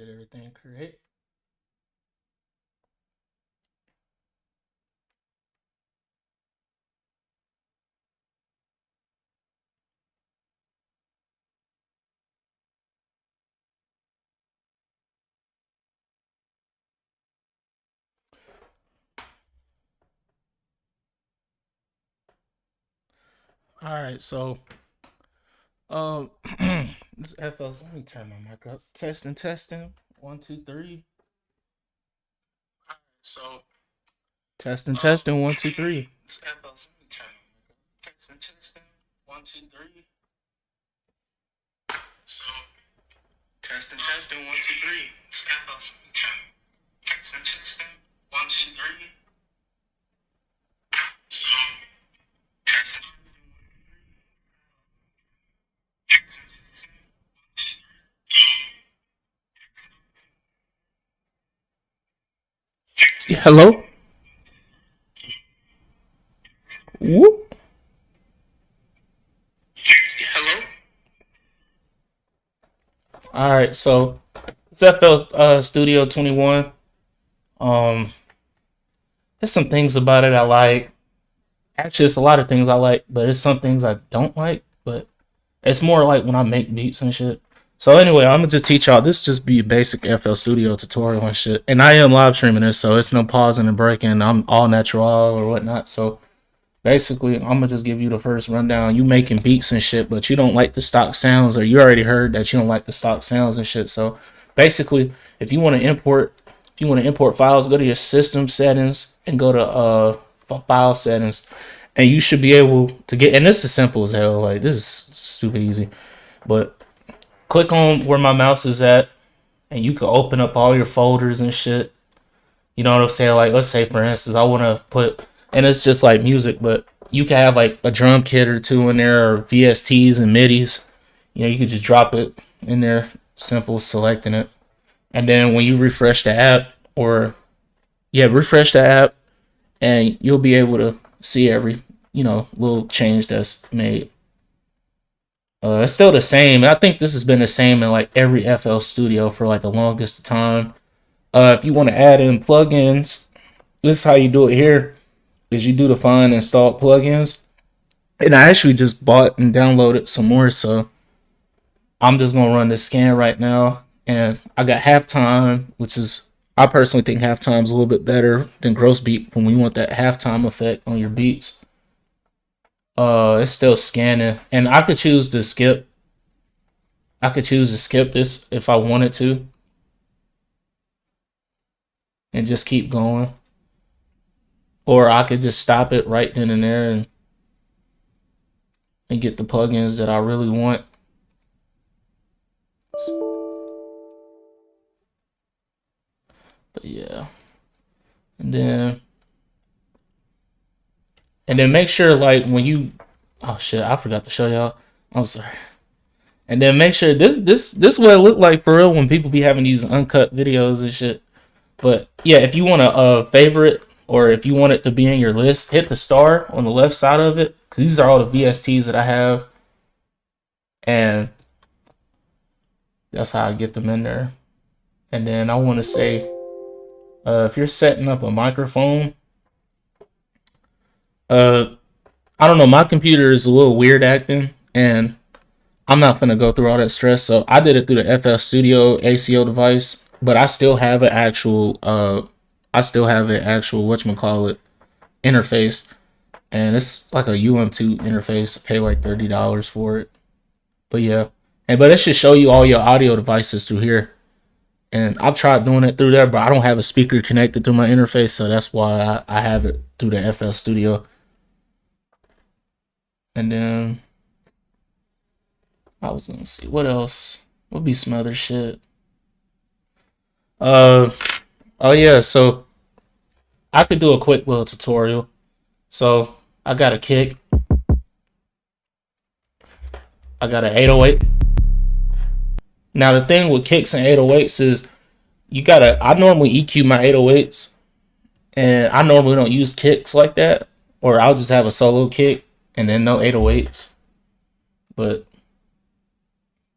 did everything correct. All right, so um, this FL's. Let me turn my mic up. Testing, testing. One, two, three. So testing. One, two, three. This FL's. Let me turn my mic up. Testing, testing. One, two, three. So testing. One, two, three. This FL's. Let me turn. Testing, testing. One, two, three. So testing, testing. Hello? Whoop. Hello? All right, so it's FL Studio 21. Um, there's some things about it I like. Actually, it's a lot of things I like, but there's some things I don't like. But it's more like when I make beats and shit. So anyway, I'm gonna just teach y'all. This just be a basic FL Studio tutorial and shit. And I am live streaming this, so it's no pausing and breaking. I'm all natural or whatnot. So basically, I'm gonna just give you the first rundown. You making beats and shit, but you don't like the stock sounds, or you already heard that you don't like the stock sounds and shit. So basically, if you want to import files, go to your system settings and go to file settings, and you should be able to get. And this is simple as hell. Like, this is stupid easy, but click on where my mouse is at, and you can open up all your folders and shit. You know what I'm saying? Like, let's say for instance, I want to put, and it's just like music, but you can have like a drum kit or two in there, or VSTs and MIDIs. You know, you could just drop it in there, simple, selecting it, and then when you refresh the app, or yeah, refresh the app, and you'll be able to see every little change that's made. It's still the same. I think this has been the same in like every FL Studio for like the longest time. If you want to add in plugins, this is how you do it here. Is you do the find install plugins, and I actually just bought and downloaded some more. So I'm just gonna run this scan right now, and I got halftime, which is, I personally think halftime is a little bit better than gross beat when we want that halftime effect on your beats. It's still scanning, and I could choose to skip. I could choose to skip this if I wanted to, and just keep going, or I could just stop it right then and there and get the plugins that I really want. But yeah, and then make sure, like, when you, oh shit, I forgot to show y'all. I'm sorry. And then make sure this what it look like for real when people be having these uncut videos and shit. But yeah, if you want to favorite, or if you want it to be in your list, hit the star on the left side of it, because these are all the VSTs that I have, and that's how I get them in there. And then I want to say, if you're setting up a microphone, I don't know, my computer is a little weird acting, and I'm not gonna go through all that stress. So I did it through the FL Studio ACO device, but I still have an actual whatchamacallit interface, and it's like a UM2 interface. I pay like $30 for it. But yeah, but it should show you all your audio devices through here. And I've tried doing it through there, but I don't have a speaker connected to my interface, so that's why I have it through the FL Studio. And then I was gonna see what else. What be some other shit? Uh oh yeah, so I could do a quick little tutorial. So I got a kick. I got an 808. Now the thing with kicks and 808s is I normally EQ my 808s, and I normally don't use kicks like that, or I'll just have a solo kick and then no 808s. But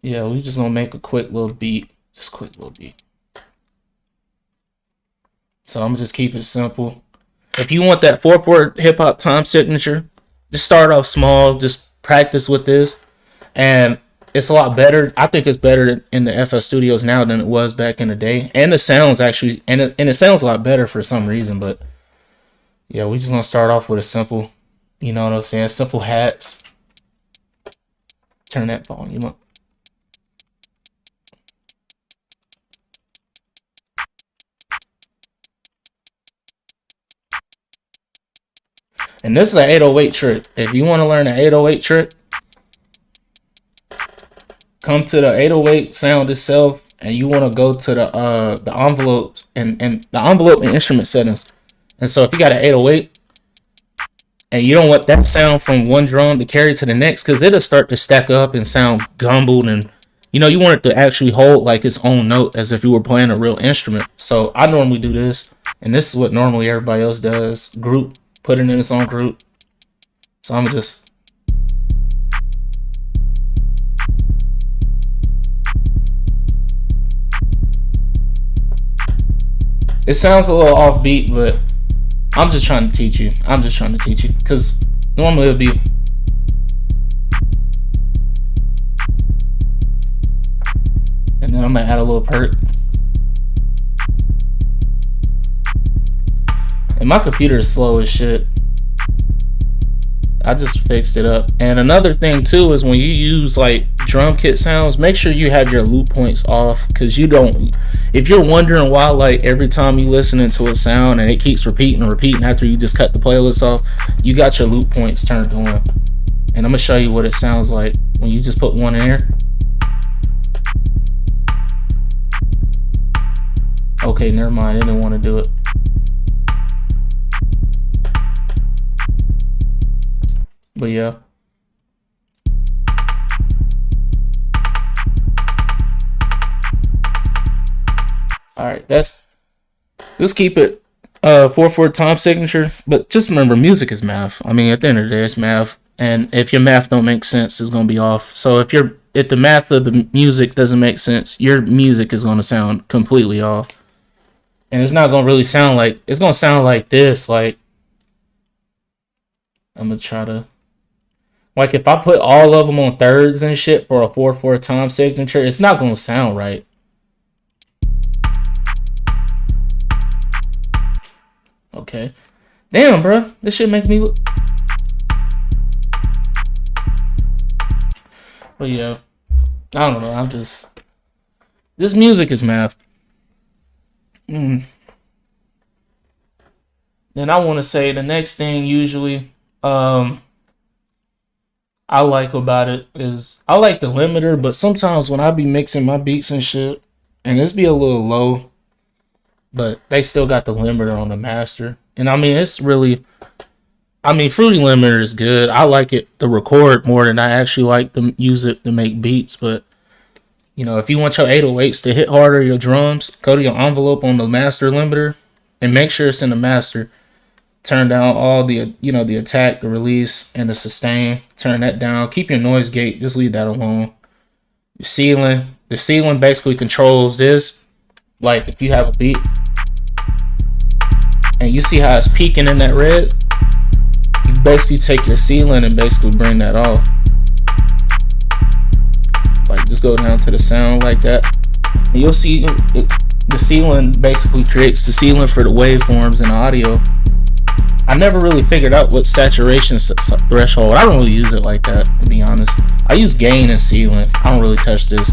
yeah, we just gonna make a quick little beat. Just quick little beat. So I'm gonna just keep it simple. If you want that 4/4 hip hop time signature, just start off small. Just practice with this, and it's a lot better. I think it's better in the FL Studios now than it was back in the day, and it sounds actually, and it sounds a lot better for some reason. But yeah, we just gonna start off with a simple, you know what I'm saying? Simple hats. Turn that volume up. And this is an 808 trick. If you want to learn an 808 trick, come to the 808 sound itself, and you want to go to the envelope and the envelope and instrument settings. And so if you got an 808 and you don't want that sound from one drum to carry to the next, because it'll start to stack up and sound gumbled, and you want it to actually hold like its own note as if you were playing a real instrument. So I normally do this, and this is what normally everybody else does. Group, put it in its own group. So I'm just it sounds a little offbeat, but I'm just trying to teach you. I'm just trying to teach you, because normally it would be. And then I'm gonna add a little perk. And my computer is slow as shit. I just fixed it up. And another thing too is when you use like drum kit sounds, make sure you have your loop points off, because you don't. If you're wondering why, like every time you listen into a sound and it keeps repeating and repeating after you just cut the playlist off, you got your loop points turned on. And I'm gonna show you what it sounds like when you just put one in here. Okay, never mind. I didn't want to do it. But yeah. Alright, just keep it 4/4 time signature. But just remember, music is math. I mean, at the end of the day, it's math. And if your math don't make sense, it's gonna be off. So if the math of the music doesn't make sense, your music is gonna sound completely off. And it's not gonna really sound like, it's gonna sound like this. Like, I'm gonna try to, like, if I put all of them on thirds and shit for a 4/4 time signature, it's not gonna sound right. Okay. Damn, bro. This shit make me look. But yeah. I don't know. I'm just. This music is math. Then I want to say the next thing usually I like about it is I like the limiter, but sometimes when I be mixing my beats and shit, and this be a little low, but they still got the limiter on the master. And I mean, it's really, I mean, Fruity Limiter is good. I like it to record more than I actually like to use it to make beats. But, if you want your 808s to hit harder, your drums, go to your envelope on the master limiter and make sure it's in the master. Turn down all the, the attack, the release, and the sustain. Turn that down. Keep your noise gate. Just leave that alone. Your ceiling. The ceiling basically controls this. Like, if you have a beat and you see how it's peaking in that red, you basically take your ceiling and basically bring that off. Like, just go down to the sound like that. And you'll see the ceiling basically creates the ceiling for the waveforms in the audio. I never really figured out what saturation threshold. I don't really use it like that, to be honest. I use gain and ceiling. I don't really touch this.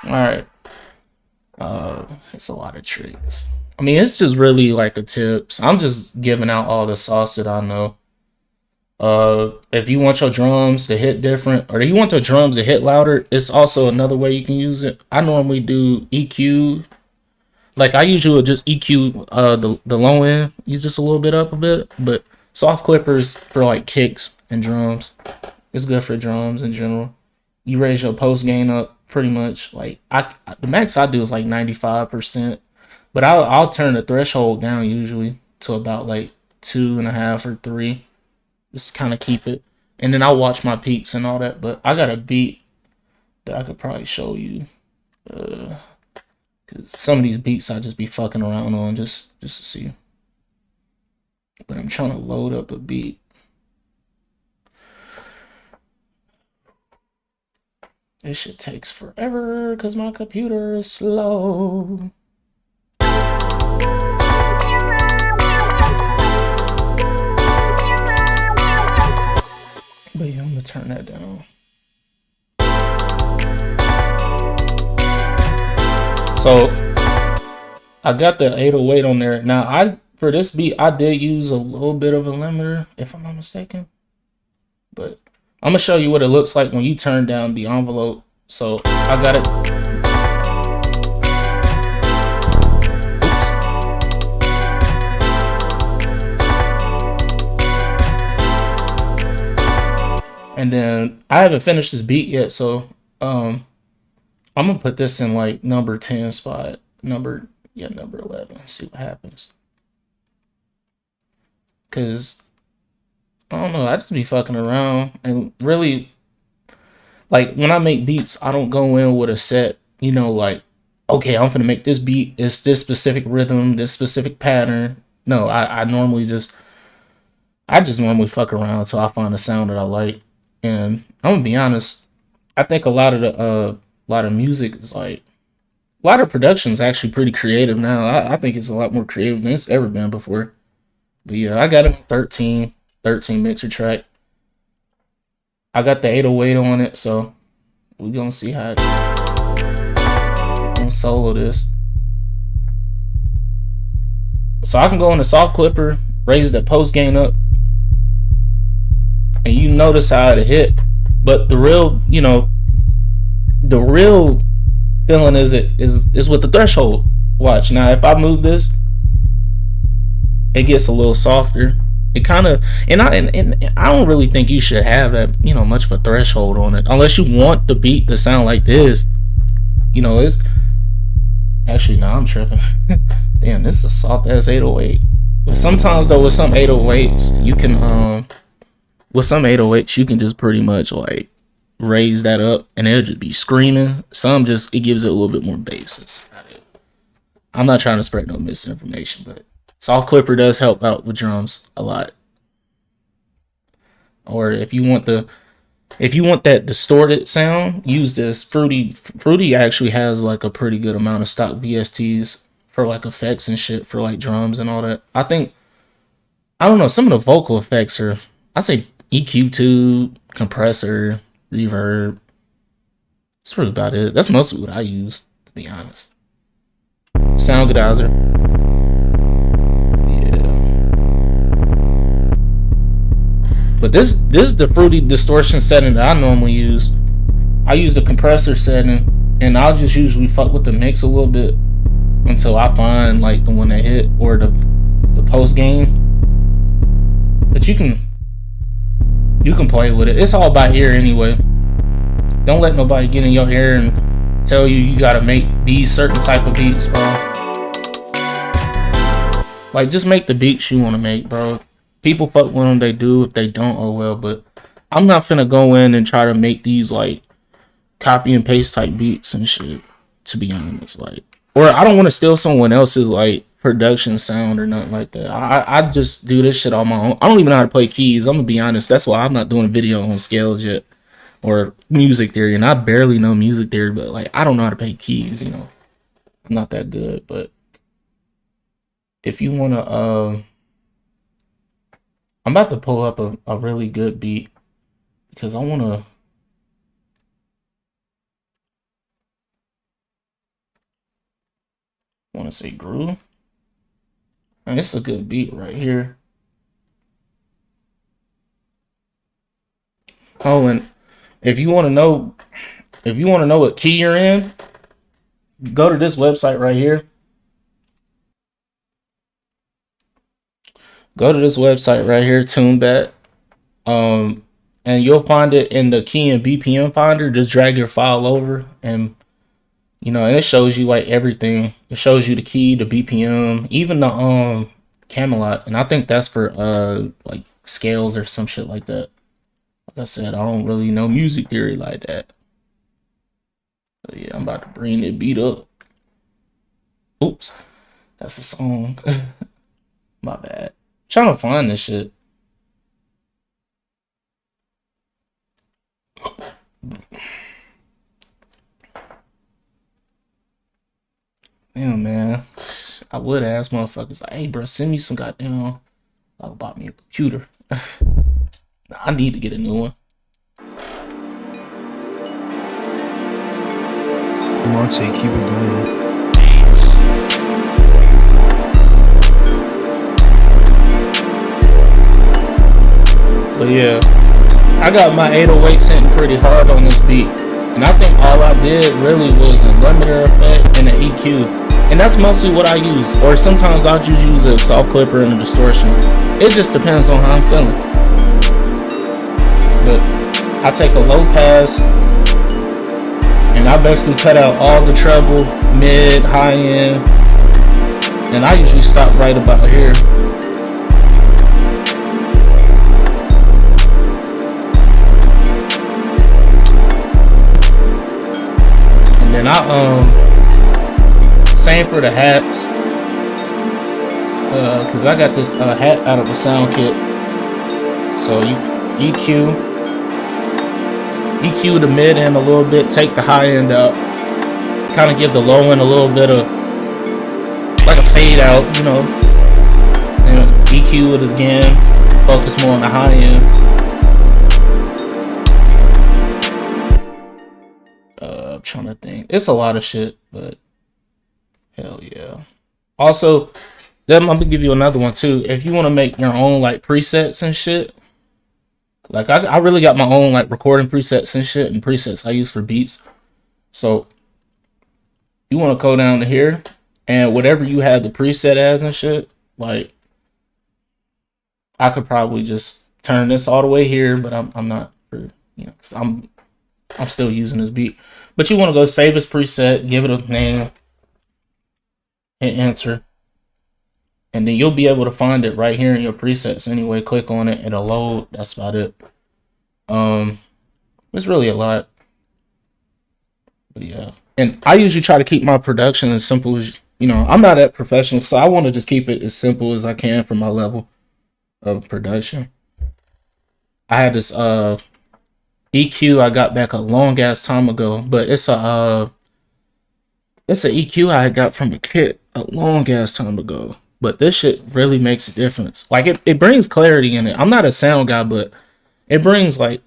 Alright. It's a lot of tricks. I mean, it's just really like a tips. I'm just giving out all the sauce that I know. If you want your drums to hit different, or you want the drums to hit louder, it's also another way you can use it. I normally do EQ. Like, I usually just EQ the low end, use just a little bit up a bit. But soft clippers for like kicks and drums. It's good for drums in general. You raise your post gain up pretty much. Like, the max I do is like 95%. But I'll turn the threshold down usually. to about like 2.5 or 3. Just kind of keep it, and then I'll watch my peaks and all that. But I got a beat that I could probably show you. Cause some of these beats I just be fucking around on just to see. But I'm trying to load up a beat. This shit takes forever because my computer is slow. But yeah, I'm gonna turn that down. So I got the 808 on there. Now for this beat I did use a little bit of a limiter, if I'm not mistaken. But I'm gonna show you what it looks like when you turn down the envelope. So I got it. Oops. And then I haven't finished this beat yet, so I'm gonna put this in like number 10 spot, number 11. See what happens. Cause I don't know, I just be fucking around, and really, like when I make beats, I don't go in with a set, like, okay, I'm gonna make this beat, it's this specific rhythm, this specific pattern. No, I just normally fuck around until I find a sound that I like. And I'm gonna be honest, I think a lot of music is like, a lot of production is actually pretty creative now. I think it's a lot more creative than it's ever been before. But yeah, I got it on 13 mixer track. I got the 808 on it, so we're gonna see how I'm gonna solo this. So I can go in the soft clipper, raise that post gain up, and you notice how it hit. But the real feeling is with the threshold. Watch now, if I move this, it gets a little softer. It kind of, and I don't really think you should have that, much of a threshold on it, unless you want the beat to sound like this. It's actually, no, I'm tripping. Damn, this is a soft ass 808. But sometimes though, with some 808s, you can you can just pretty much like raise that up, and it'll just be screaming. Some just, it gives it a little bit more bass. That's about it. I'm not trying to spread no misinformation, but soft clipper does help out with drums a lot. Or if you want that distorted sound, use this. Fruity actually has like a pretty good amount of stock VSTs for like effects and shit, for like drums and all that. I don't know, some of the vocal effects are, I say EQ2, compressor, reverb. That's really about it. That's mostly what I use, to be honest. Soundgodizer. But this is the Fruity distortion setting that I normally use. I use the compressor setting, and I'll just usually fuck with the mix a little bit until I find like the one that hit, or the post gain. But you can play with it. It's all by ear anyway. Don't let nobody get in your ear and tell you gotta make these certain type of beats, bro. Like, just make the beats you want to make, bro. People fuck with them, they do. If they don't, oh well. But I'm not finna go in and try to make these like copy and paste type beats and shit, to be honest. Like, or I don't want to steal someone else's like production sound or nothing like that. I just do this shit on my own. I don't even know how to play keys. I'm gonna be honest. That's why I'm not doing a video on scales yet, or music theory. And I barely know music theory, but like, I don't know how to play keys. I'm not that good. But if you wanna, I'm about to pull up a really good beat, because I want to say groove. And this is a good beat right here. Oh, and if you want to know what key you're in, go to this website right here. Go to this website right here, TuneBat. And you'll find it in the key and BPM finder. Just drag your file over, and and it shows you like everything. It shows you the key, the BPM, even the Camelot, and I think that's for like scales or some shit like that. Like I said, I don't really know music theory like that. But yeah, I'm about to bring the beat up. Oops, that's a song. My bad. Trying to find this shit. Damn, man. I would ask motherfuckers like, hey, bro, send me some goddamn. Talk about me a computer. I need to get a new one. Monte, keep it going. But yeah, I got my 808s hitting pretty hard on this beat. And I think all I did really was a limiter effect and an EQ. And that's mostly what I use. Or sometimes I'll just use a soft clipper and a distortion. It just depends on how I'm feeling. But I take a low pass and I basically cut out all the treble, mid, high end. And I usually stop right about here. And same for the hats, cause I got this hat out of the sound kit. So you EQ the mid end a little bit, take the high end out, kind of give the low end a little bit of like a fade out, you know, and EQ it again, focus more on the high end. I'm trying to think. It's a lot of shit, but hell yeah. Also, then I'm gonna give you another one too. If you want to make your own like presets and shit, like I really got my own like recording presets and shit and presets I use for beats. So you want to go down to here and whatever you have the preset as and shit, like I could probably just turn this all the way here, but I'm not, for, you know, cause I'm still using this beat. But you want to go save as preset, give it a name, hit enter, and then you'll be able to find it right here in your presets anyway. Click on it, it'll load. That's about it. It's really a lot. But yeah. And I usually try to keep my production as simple as, you know, I'm not that professional, so I want to just keep it as simple as I can for my level of production. I had this EQ I got back a long ass time ago, but it's a EQ I got from a kit a long ass time ago. But this shit really makes a difference. Like it brings clarity in it. I'm not a sound guy, but it brings like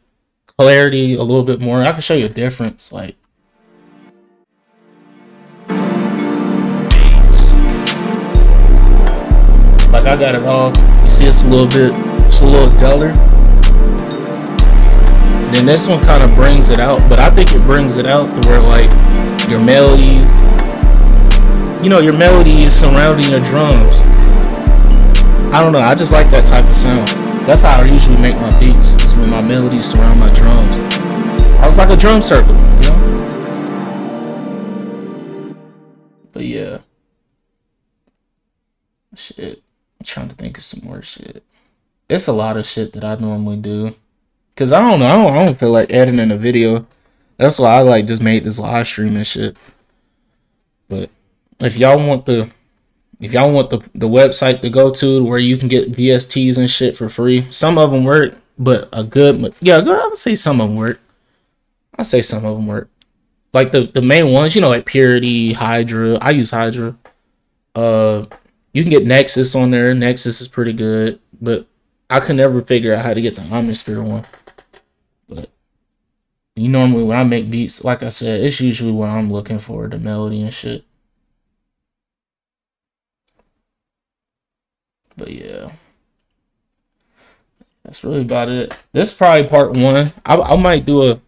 clarity a little bit more. I can show you a difference. Like I got it off. You see it's a little duller. Then this one kind of brings it out, but I think it brings it out to where like your melody, you know, your melody is surrounding your drums. I don't know, I just like that type of sound. That's how I usually make my beats, is when my melodies surround my drums. I was like a drum circle, you know? But yeah. Shit. I'm trying to think of some more shit. It's a lot of shit that I normally do. Cause I don't know, I don't feel like editing a video. That's why I like just made this live stream and shit. But if y'all want the website to go to where you can get VSTs and shit for free, some of them work, but I would say some of them work. Like the main ones, you know, like Purity, Hydra. I use Hydra. You can get Nexus on there. Nexus is pretty good, but I could never figure out how to get the Omnisphere one. But you normally, when I make beats, like I said, it's usually what I'm looking for, the melody and shit. But yeah, that's really about it. This is probably part one. I might do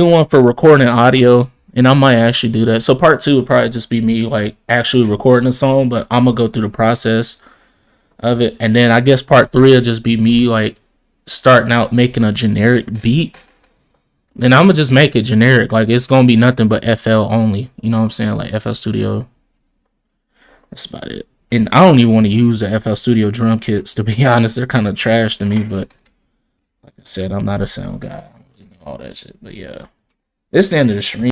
one for recording audio, and I might actually do that. So part two would probably just be me like actually recording a song, but I'm gonna go through the process of it, and then I guess part three will just be me like starting out making a generic beat. And I'm gonna just make it generic, like it's gonna be nothing but FL only. You know what I'm saying? Like FL Studio. That's about it. And I don't even want to use the FL Studio drum kits, to be honest. They're kind of trash to me, but like I said, I'm not a sound guy. I don't really know all that shit. But yeah, it's the end of the stream.